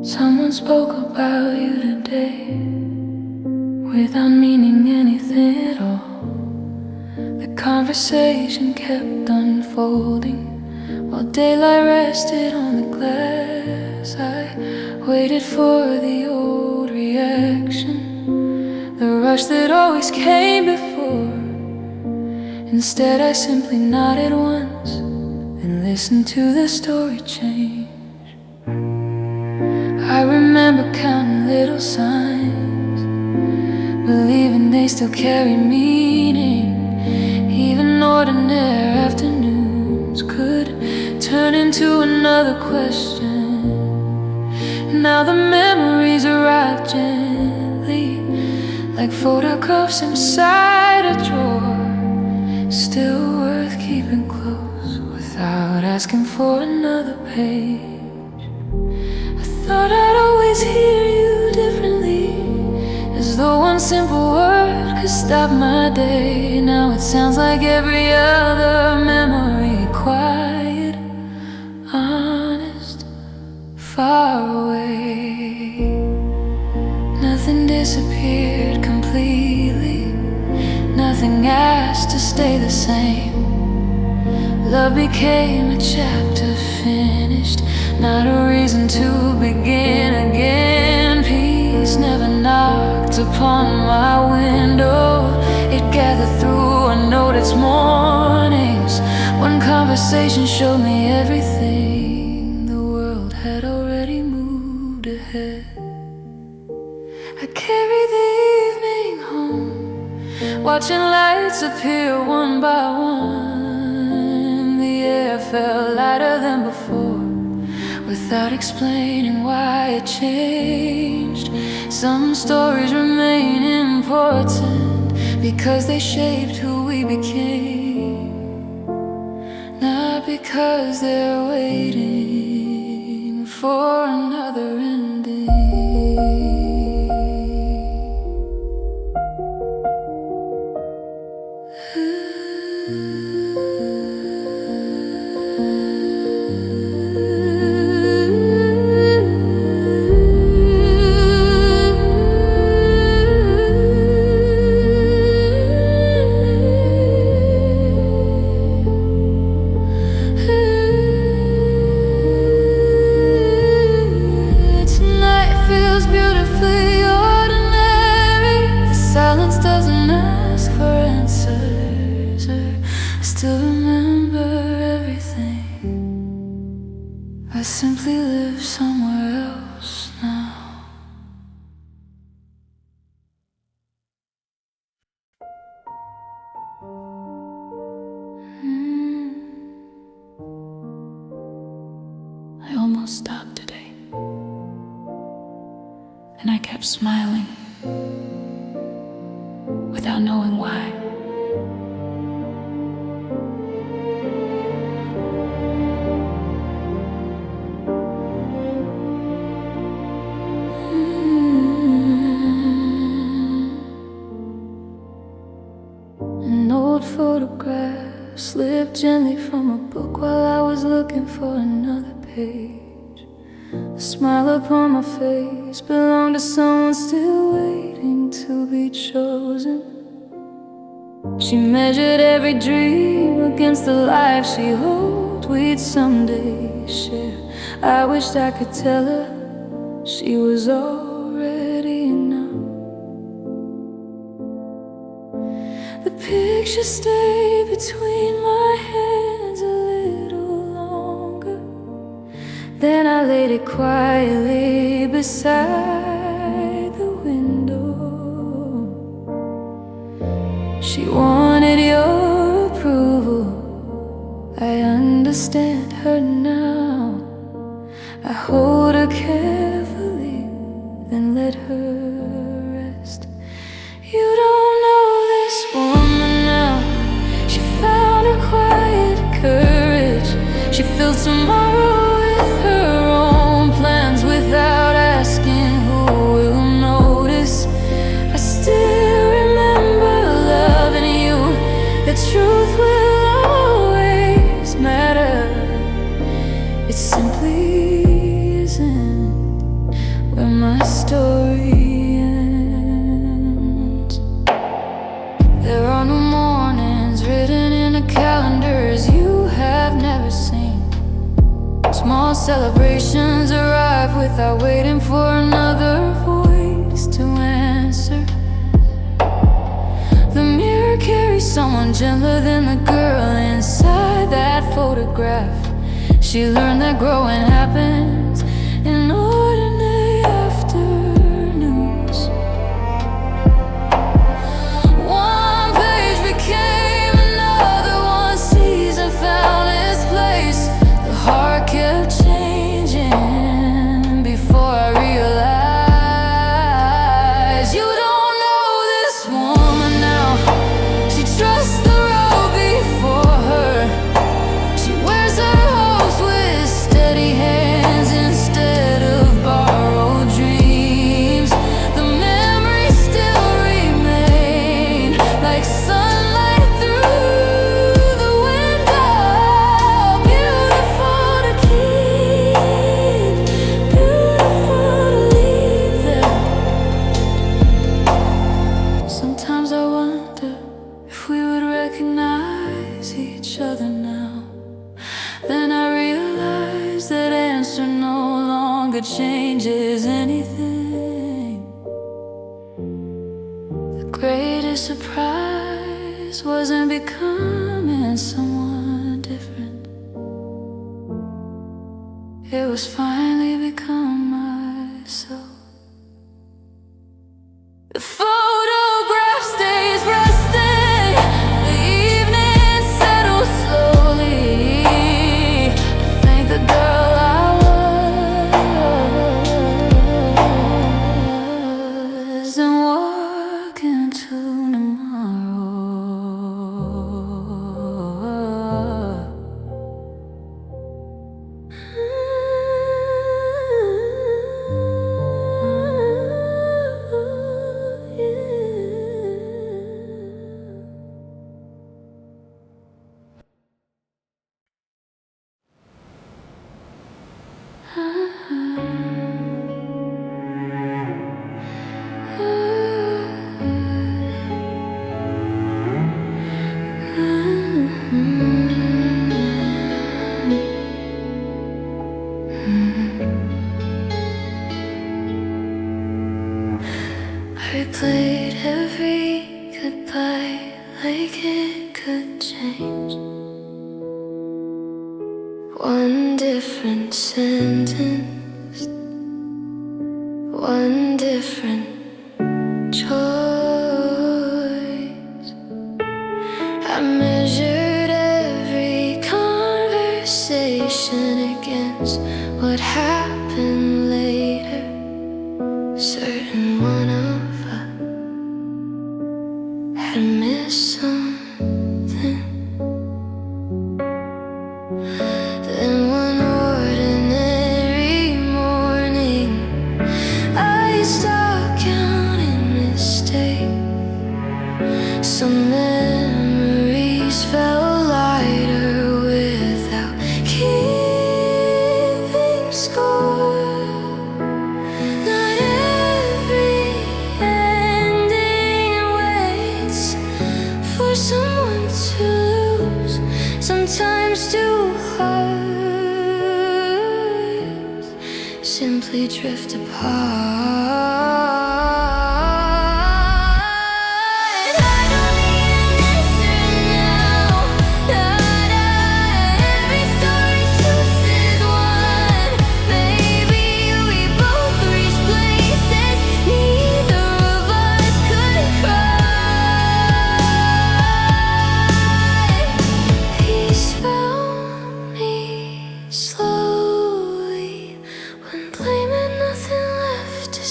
Someone spoke about you today without meaning anything at all. The conversation kept unfolding while daylight rested on the glass. I waited for the old reaction, the rush that always came before. Instead I simply nodded once and listened to the story change. I remember counting little signs, believing they still carry meaning. Even ordinary afternoons could turn into another question. Now the memories arrive gently, like photographs inside a drawer, still worth keeping close without asking for another page. Thought I'd always hear you differently, as though one simple word could stop my day. Now it sounds like every other memory, quiet, honest, far away. Nothing disappeared completely, nothing asked to stay the same. Love became a chapter finished, not a reason to begin again. Peace never knocked upon my window, it gathered through unnoticed mornings. One conversation showed me everything, the world had already moved ahead. I carried the evening home, watching lights appear one by one. The air felt lighter than before, without explaining why it changed. Some stories remain important because they shaped who we became, not because they're waiting for another ending. I simply live somewhere else now. I almost stopped today, and I kept smiling without knowing why. An old photograph slipped gently from a book while I was looking for another page. The smile upon my face belonged to someone still waiting to be chosen. She measured every dream against the life she hoped we'd someday share. I wished I could tell her she was already enough. The picture stayed between my hands a little longer, then I laid it quietly beside the window. She wanted your approval, I understand her now. I hold her carefully, then let her rest. You don't know this woman tomorrow with her own plans, without asking who will notice. I still remember loving you. The truth will always matter. It simply isn't where my story ends. There are no mornings written in the calendars you have never seen. Small celebrations arrive without waiting for another voice to answer. The mirror carries someone gentler than the girl inside that photograph. She learned that growing happens in ordinary afternoons. One page became another, one season found its place. The heart kept changing before I realized. You don't know this woman now. She trusts the road before her. She wears her hopes with steady hands instead of borrowed dreams. The memories still remain like sunlight through the window. Beautiful to keep, beautiful to leave there. Sometimes I wonder if we would recognize each other now. Then I realized that answer no longer changes anything. The greatest surprise wasn't becoming someone different. It was finally becoming myself. The photograph stays resting. The evening settles slowly. I thank the girl I was and walk into tomorrow. I replayed every goodbye like it could change. One different sentence, one different choice. I measured every conversation against what happened later. Certain one of us had missed something. Then one ordinary morning, I stopped counting mistakes. Some memories felt lighter without keeping score. Not every ending waits for someone to lose. Sometimes two hearts simply drift apart. I don't need an answer now. Every story's truth is one. Maybe we both reach places neither of us could cry. Peace found me slowly when blame had nothing left to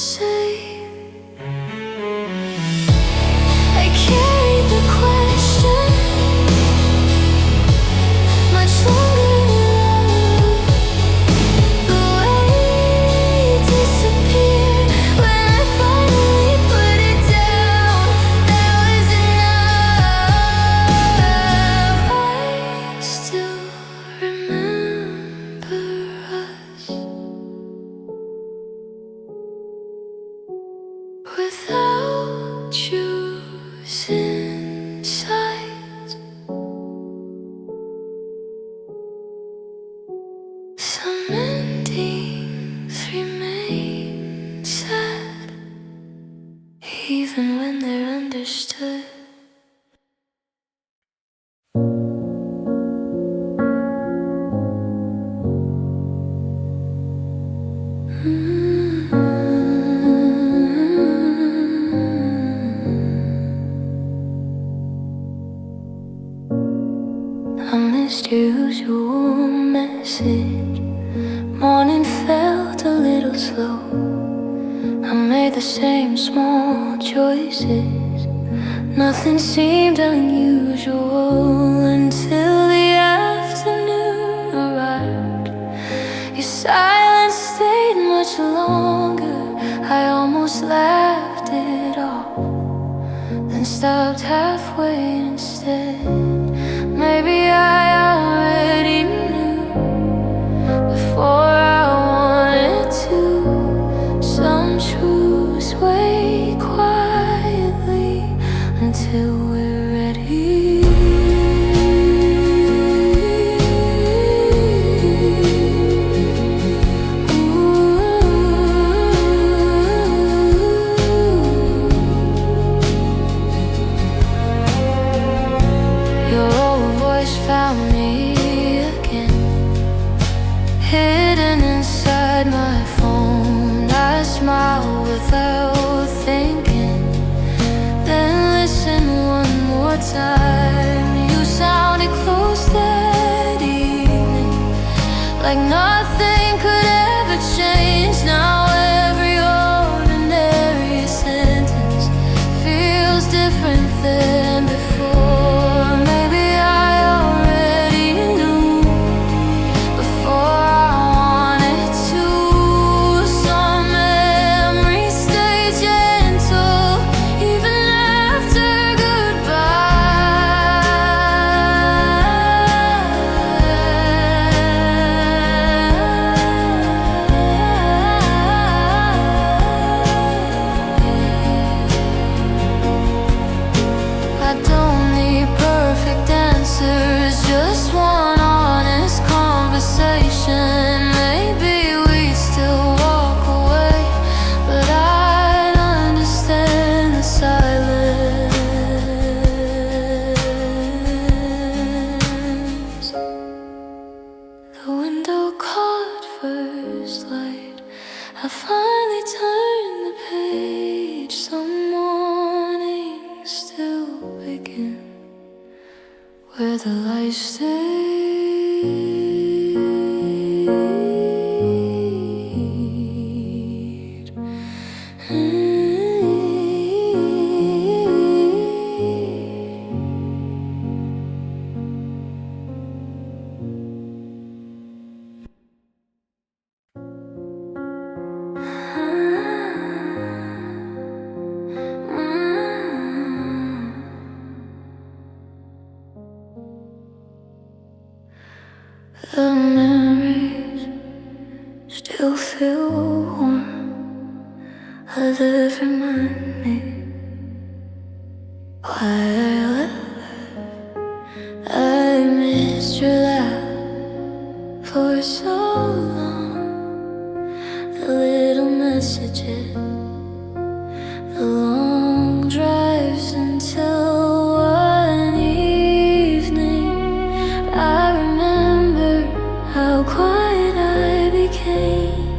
a missed your usual message. Morning felt a little slow. I made the same small choices. Nothing seemed unusual until the afternoon arrived. Your silence stayed much longer. I almost laughed it off, then stopped halfway instead. Maybe I already knew before I wanted to. Some truths wait quietly until we're ready. Found me again, hidden inside my phone. I smile without thinking, then listen one more time. You sounded close that evening, like nothing could ever change. Now every ordinary sentence feels different than before. Just one honest conversation. Maybe we still walk away, but I'd understand the silence. The window caught first light. I finally turned the page. Some mornings still begin where the light stays. The memories still feel warm. Others remind me why I missed your laugh for so long. The little messages, the long drives until one evening I remember how quiet I became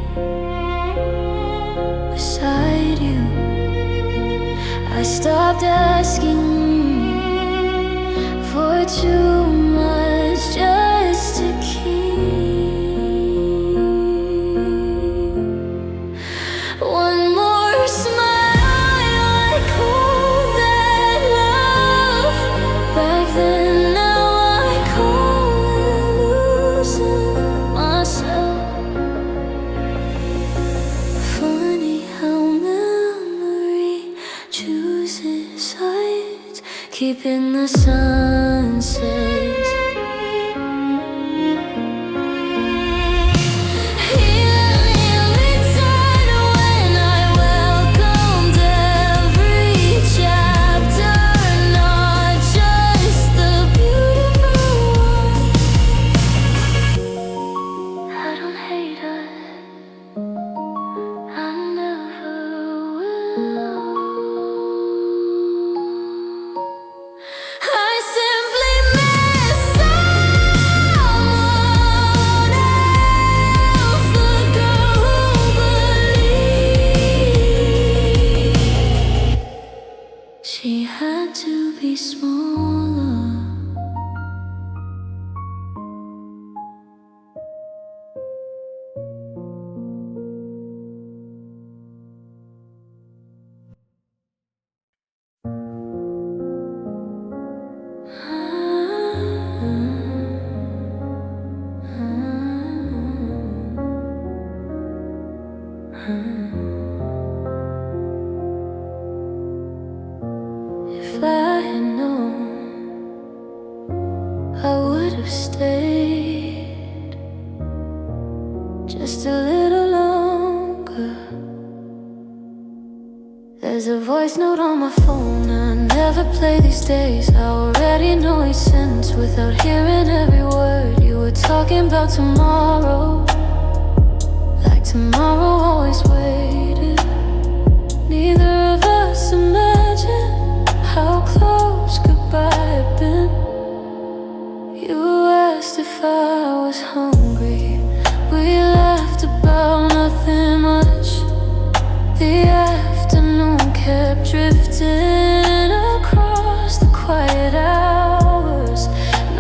beside you. I stopped asking for too much just to keep one more smile. I called that love back then. Now I call it losing myself. Funny how memory chooses sides, keeping the sunsets. I simply miss have stayed just a little longer. There's a voice note on my phone I never play these days. I already know each sentence without hearing every word. You were talking about tomorrow, like tomorrow always waited. Neither of us imagined how close goodbye had been. You asked if I was hungry. We laughed about nothing much. The afternoon kept drifting across the quiet hours.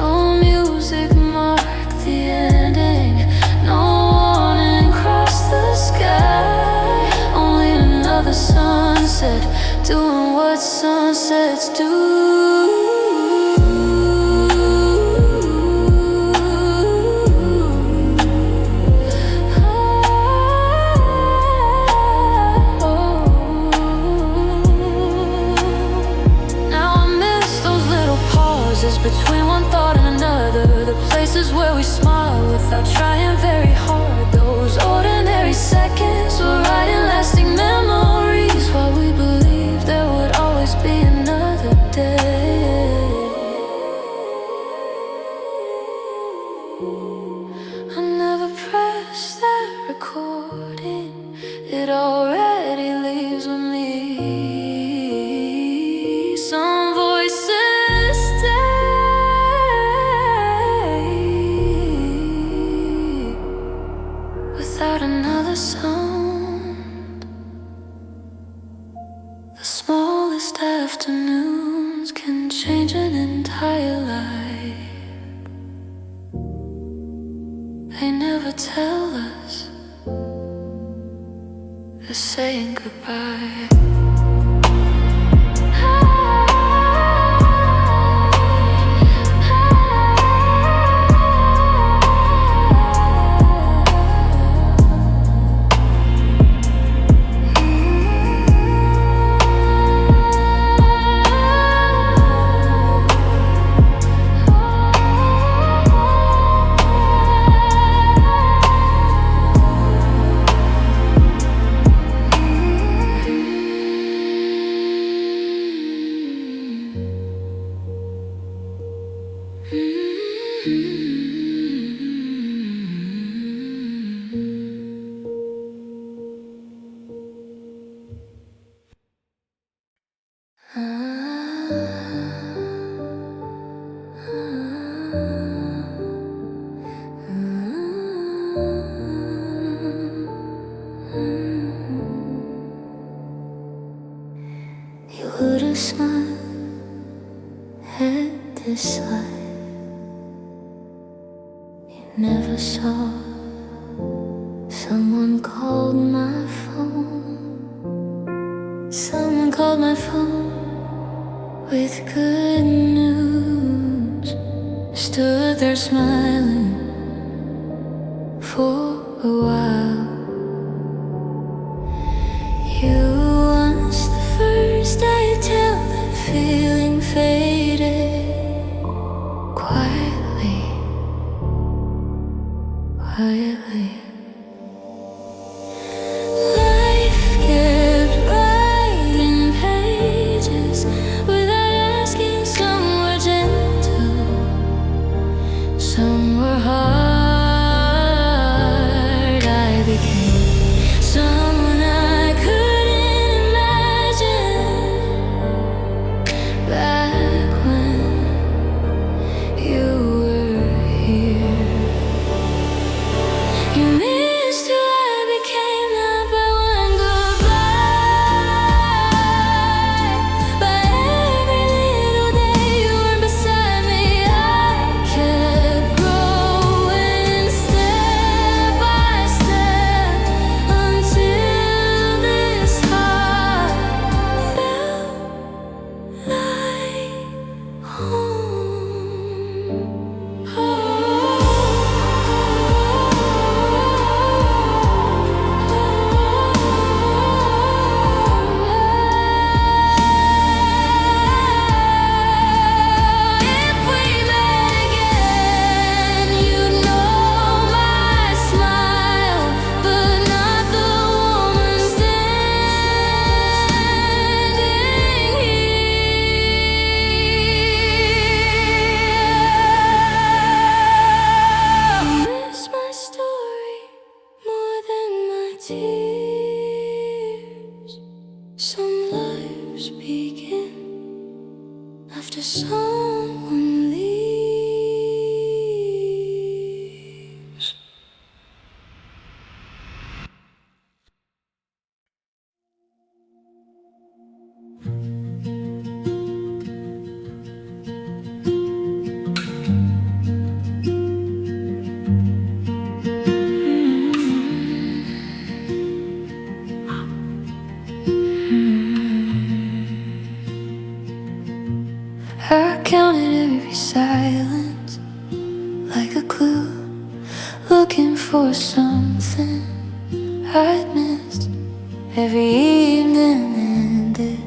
No music marked the ending. No warning crossed the sky. Only another sunset, doing what sunsets do. Between one thought and another, the places where we smile without trying very hard. Those ordinary seconds were writing lasting memories, while we believed there would always be another day. I never pressed that recording, it already leaves with me. Some voices stay without another sound. The smallest afternoons can change an entire life. They never tell us they're saying goodbye. You would have smiled at this light. You never saw someone called my phone. Someone called my phone with good news. Stood there smiling for a while. You once the first I tell that feeling faded quietly, quietly. Life kept writing pages without asking. Some were gentle, some were hard. I counted every silence like a clue, looking for something I'd missed. Every evening ended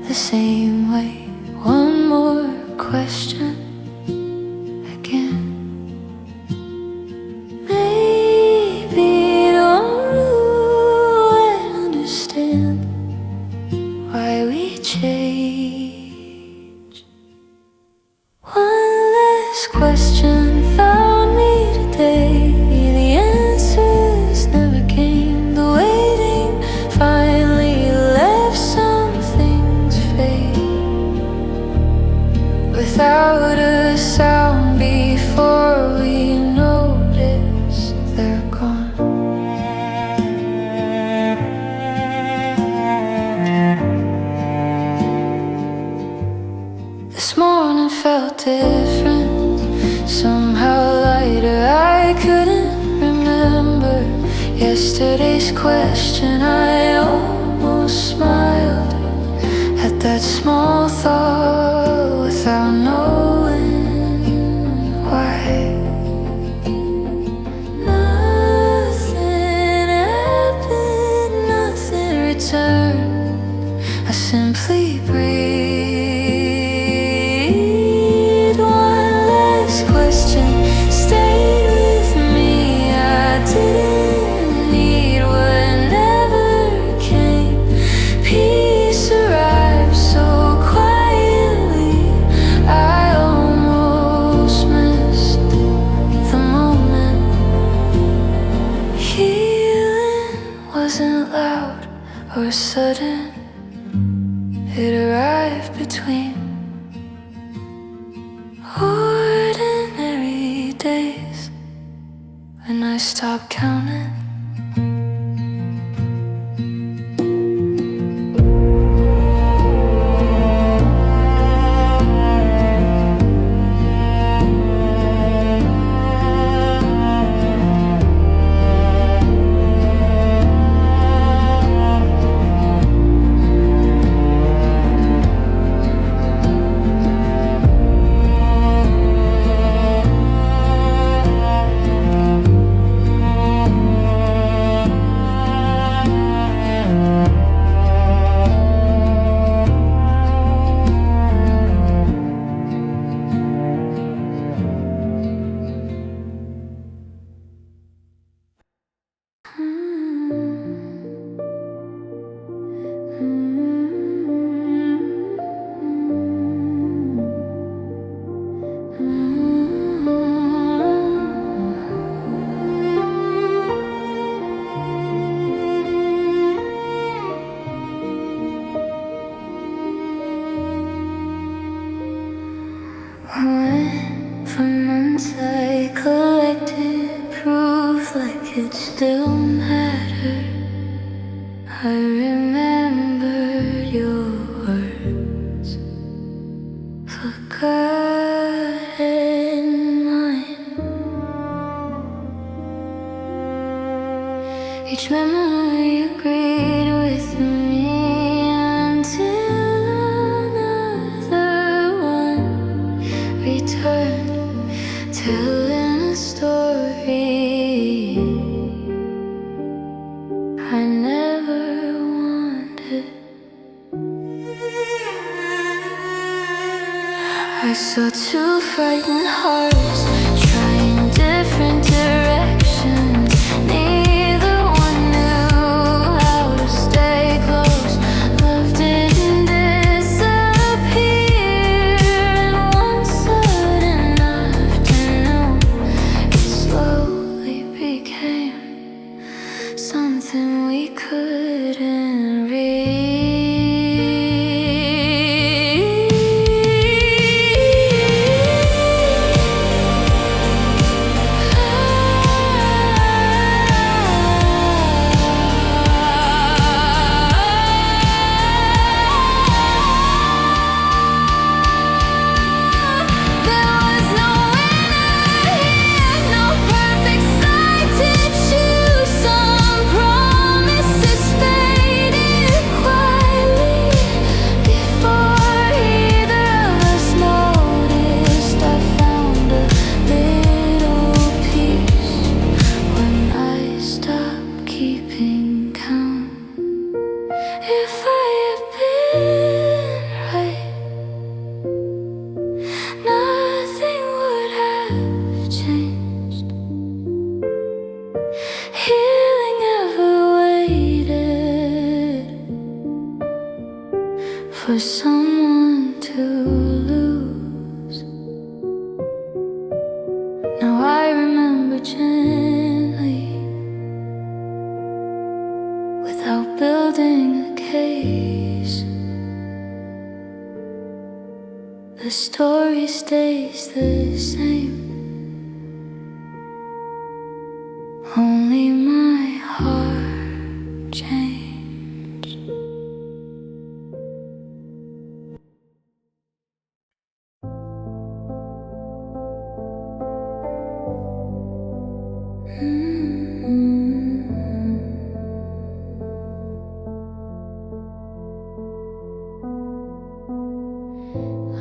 the same way. One more question again. Maybe tomorrow I'd understand why we change. One last question found me today. The answers never came. The waiting finally left some things fade without a sound. Before we notice they're gone. This morning felt different, somehow lighter. I couldn't remember yesterday's question. I almost smiled at that small thought without knowing why. Nothing happened, nothing returned. I simply breathed. One last question stayed with me. I didn't need what never came. Peace arrived so quietly, I almost missed the moment. Healing wasn't loud or sudden. It arrived between ordinary days when I stopped counting. Went for months I collected proof like it still mattered. I remembered your words, forgotten mine. Each memory agreed with me until another one returned, telling a story I never wanted. I saw two frightened hearts trying different directions. Neither one knew how to stay close. Love didn't disappear in one sudden afternoon. It slowly became something we couldn't read. gently without building a case. The story stays the same. Only my heart changed.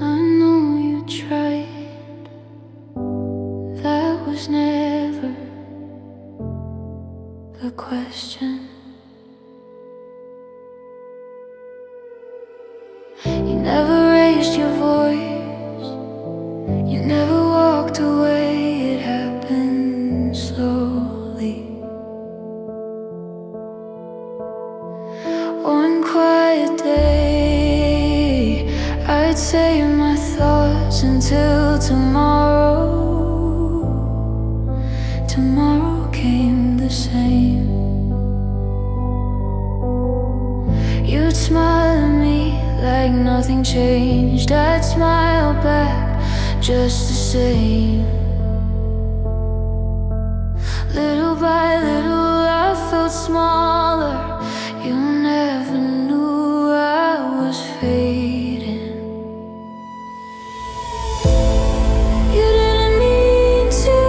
I know you tried. That was never the question. You never raised your voice. You never walked away. It happened slowly. One quiet day, I'd say my thoughts until tomorrow. Tomorrow came the same. You'd smile at me like nothing changed. I'd smile back just the same. Little by little I felt smaller. You never knew I was fading. You didn't mean to.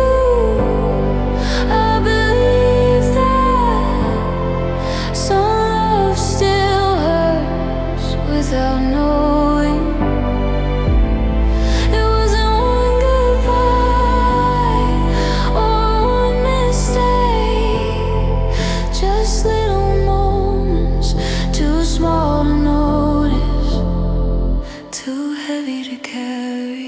I believe that some love still hurts without knowing. It wasn't one goodbye or one mistake, just little moments, too small to notice, too heavy to carry.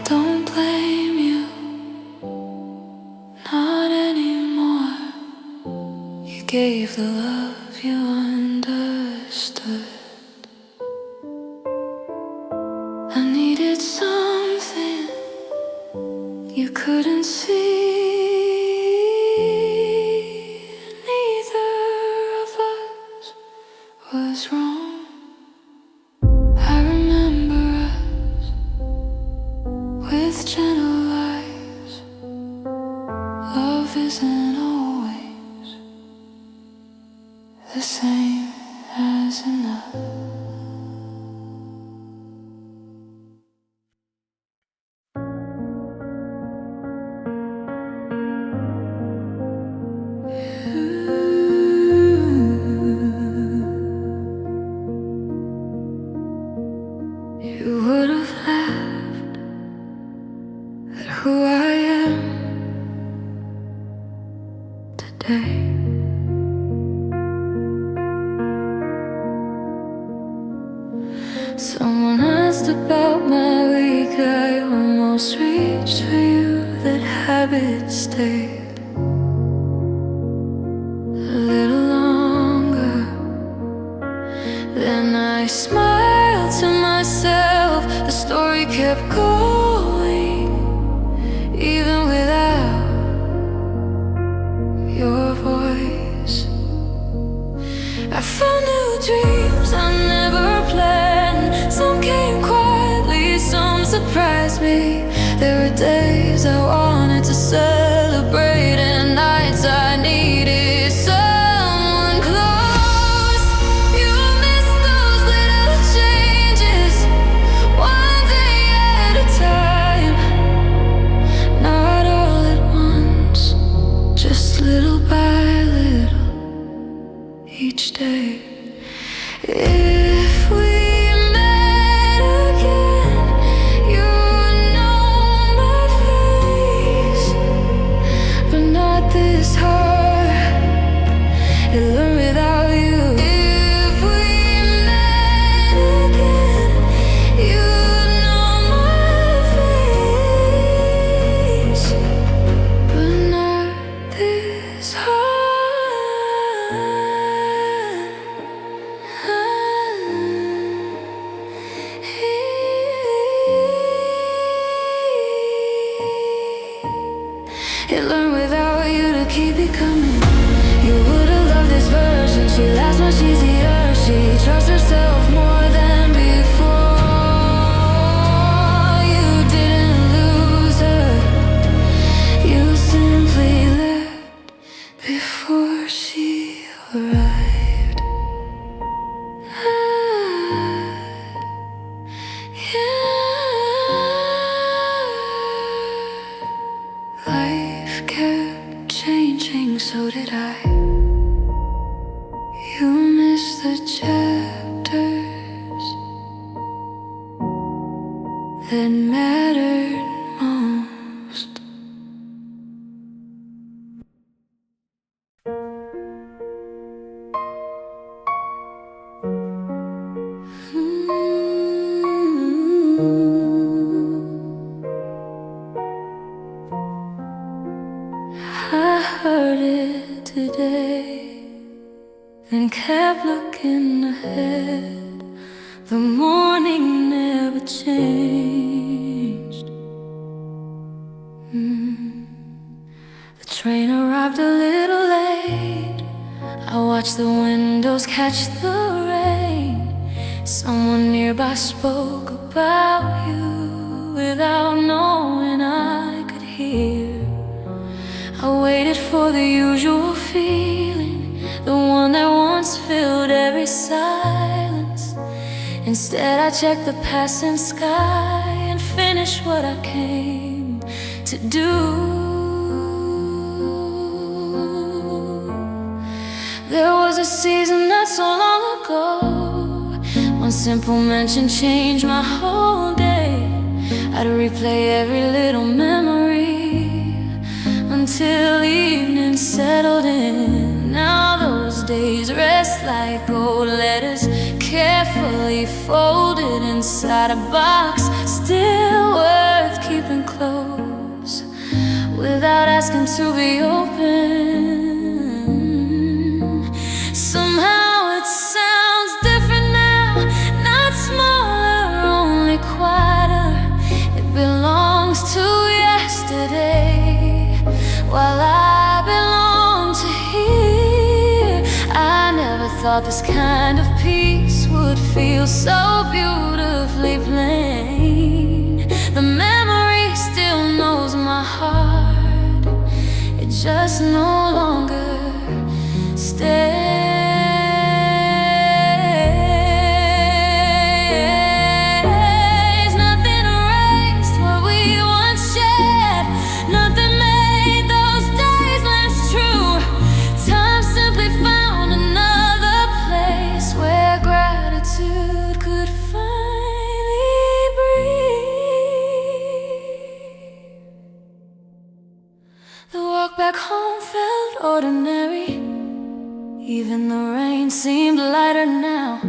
Don't blame you, not anymore. You gave the love you understood. I needed something you couldn't see. Neither of us was wrong. I remember us with gentle eyes. Love isn't always the same as enough. You would have laughed at who I am today. Someone asked about my week. I almost reached for you. That habit stayed a little longer. Then I smiled to myself. The story kept going, even without your voice. I found new dreams I never planned. Some came quietly, some surprised me. There were days I wanted to celebrate, and nights I needed someone close. You missed those little changes, one day at a time. Not all at once, just little by little, each day. If we met again, you would know my face. It learned without you to keep it coming. You would've loved this version. She laughs much easier. She trusts herself more than before. You didn't lose her. You simply left before she arrived. Life kept changing, so did I. You missed the chapters that mattered most. I heard it today, then kept looking ahead. The morning never changed. The train arrived a little late. I watched the windows catch the rain. Someone nearby spoke about you without knowing I could hear. I waited for the usual feeling, the one that once filled every silence. Instead I checked the passing sky and finished what I came to do. There was a season not so long ago. One simple mention changed my whole day. I'd replay every little memory until evening settled in. Now those days rest like old letters, carefully folded inside a box, still worth keeping close without asking to be open. Somehow it sounds different now, not smaller, only quieter. It belongs to yesterday, while I belong to here. I never thought this kind of peace would feel so beautifully plain. The memory still knows my heart, it just no longer stays. Nothing erased what we once shared. Nothing made those days less true. Time simply found another place where gratitude could finally breathe. The walk back home felt ordinary. Even the rain seemed lighter now.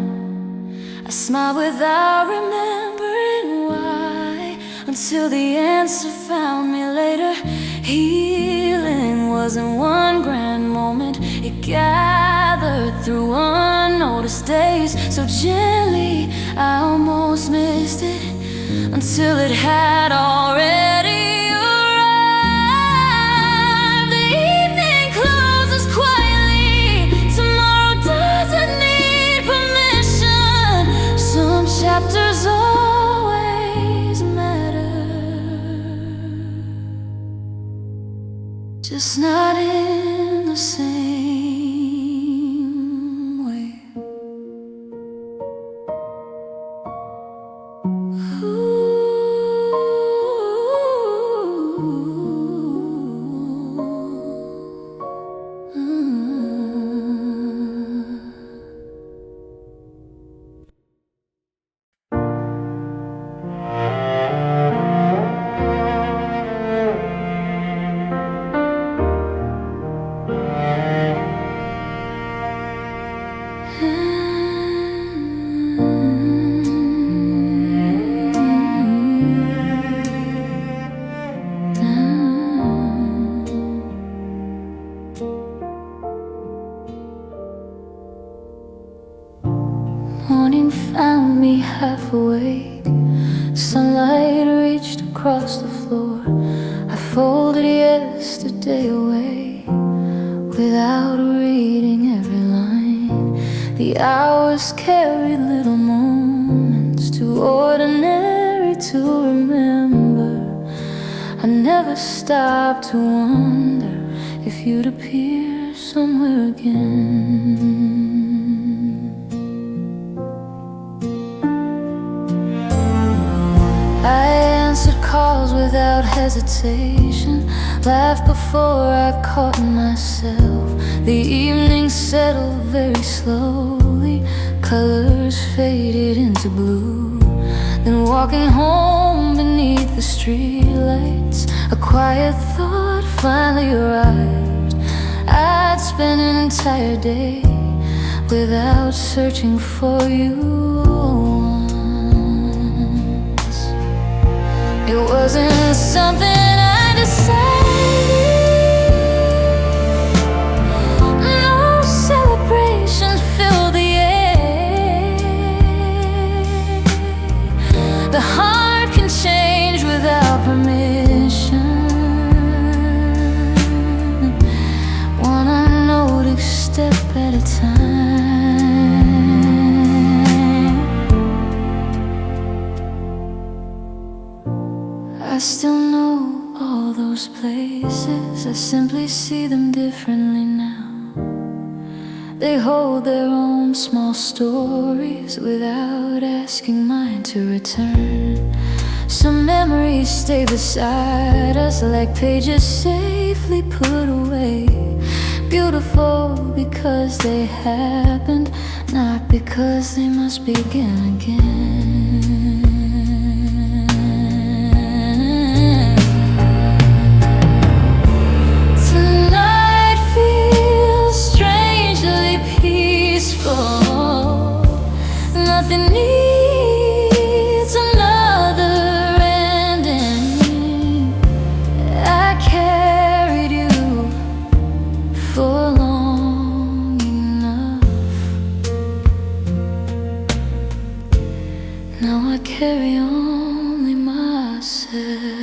I smiled without remembering why, until the answer found me later. Healing wasn't one grand moment, it gathered through unnoticed days. So gently I almost missed it, until it had already arrived. The evening closes quietly. Tomorrow doesn't need permission. Some chapters always matter, just not in the same way. Morning found me half awake. Sunlight reached across the floor. I folded yesterday away without reading every line. The hours carried little moments, too ordinary to remember. I never stopped to wonder if you'd appear somewhere again. I answered calls without hesitation, laughed before I caught myself. The evening settled very slowly, colors faded into blue. Then walking home beneath the streetlights, a quiet thought finally arrived. I'd spent an entire day without searching for you once. It wasn't something I decided. No celebration filled the air. The heart can change without permission. One unnoticed step at a time. I still know all those places, I simply see them differently now. They hold their own small stories without asking mine to return. Some memories stay beside us like pages safely put away. Beautiful because they happened, not because they must begin again. Tonight feels strangely peaceful. Nothing needs another ending. I carried you for long enough. Now I carry only myself.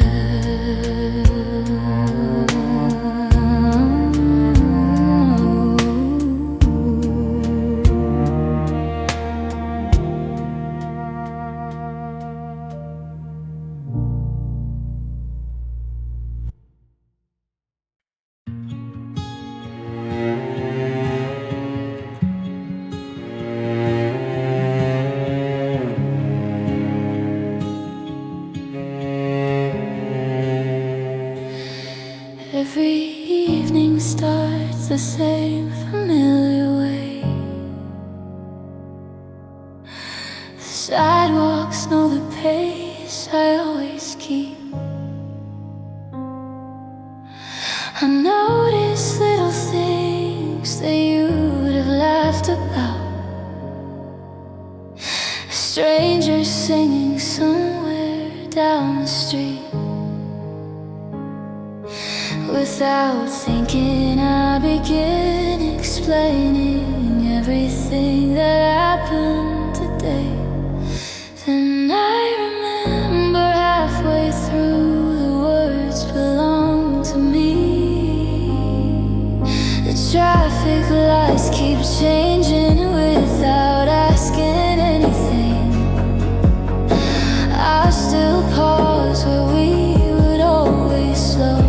Every evening starts the same familiar way. The sidewalks know the pace I always keep. I notice little things that you'd have laughed about. Strangers singing somewhere down the street. Without thinking, I begin explaining everything that happened today. Then I remember halfway through the words belong to me. The traffic lights keep changing without asking anything. I still pause where we would always slow.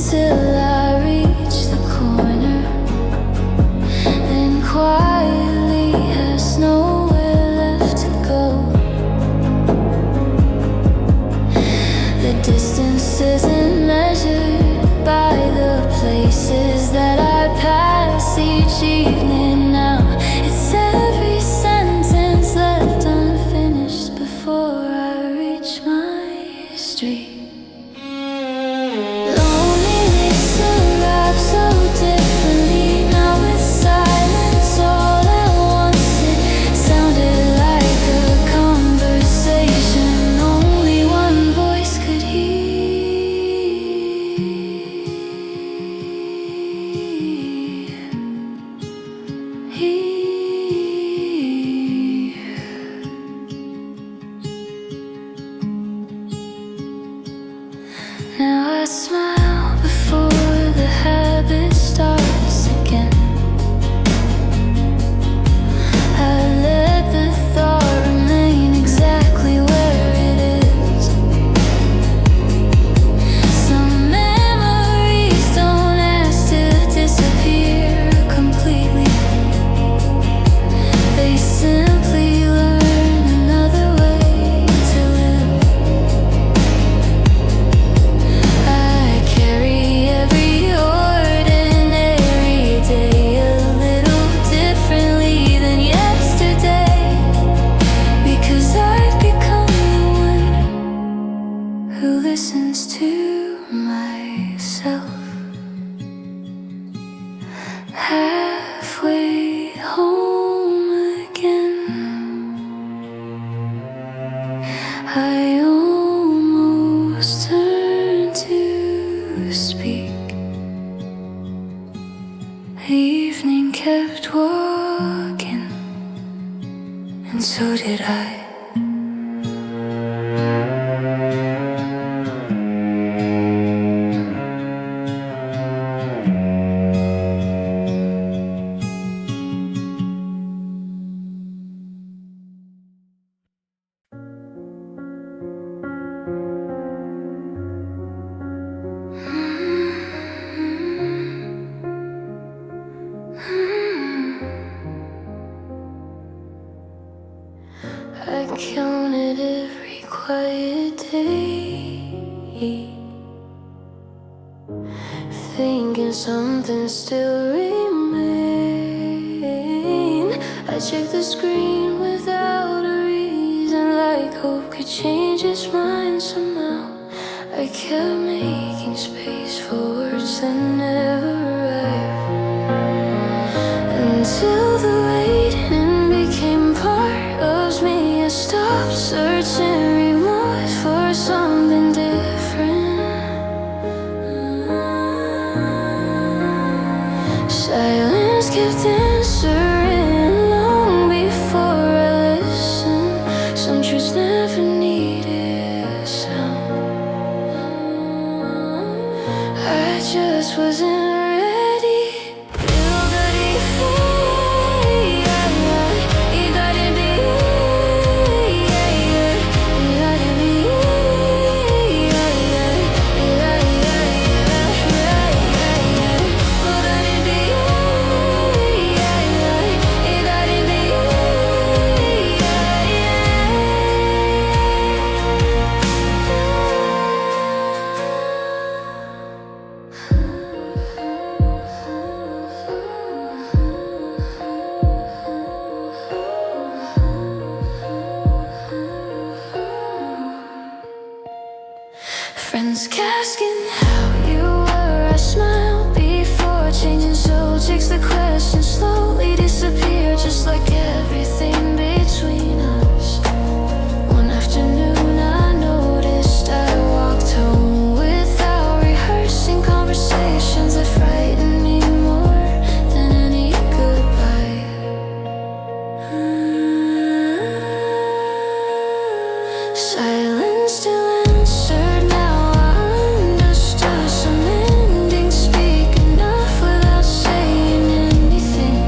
Till I reach the corner, then quietly has nowhere left to go. The distance isn't measured and so did I. I counted every quiet day, thinking something still remained. I checked the screen without a reason, like hope could change its mind somehow. I kept making space for words that never arrived, until the waiting became part of me. I stopped searching remorse for something different. Silence kept answering long before I listened. Some truths never needed sound. I just wasn't ready. Friends asking how you were. I smiled before changing subjects. The questions slowly disappeared, just like everything between us. One afternoon I noticed I walked home without rehearsing conversations that frightened me more than any goodbye. Silence still answered. Now I understood some endings speak enough without saying anything.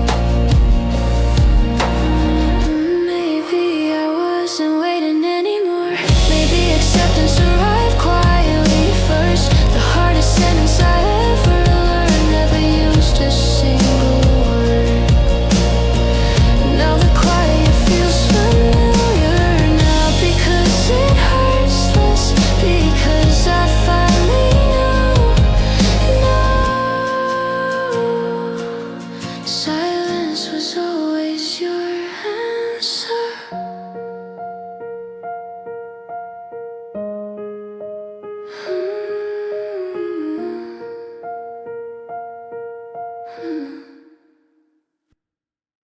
Maybe I wasn't waiting anymore. Maybe acceptance arrived quietly first. The hardest sentence I ever learned, never used a single word. Now the quiet feels familiar, not because it hurts less, because I finally know. Silence was always your answer. Hmm.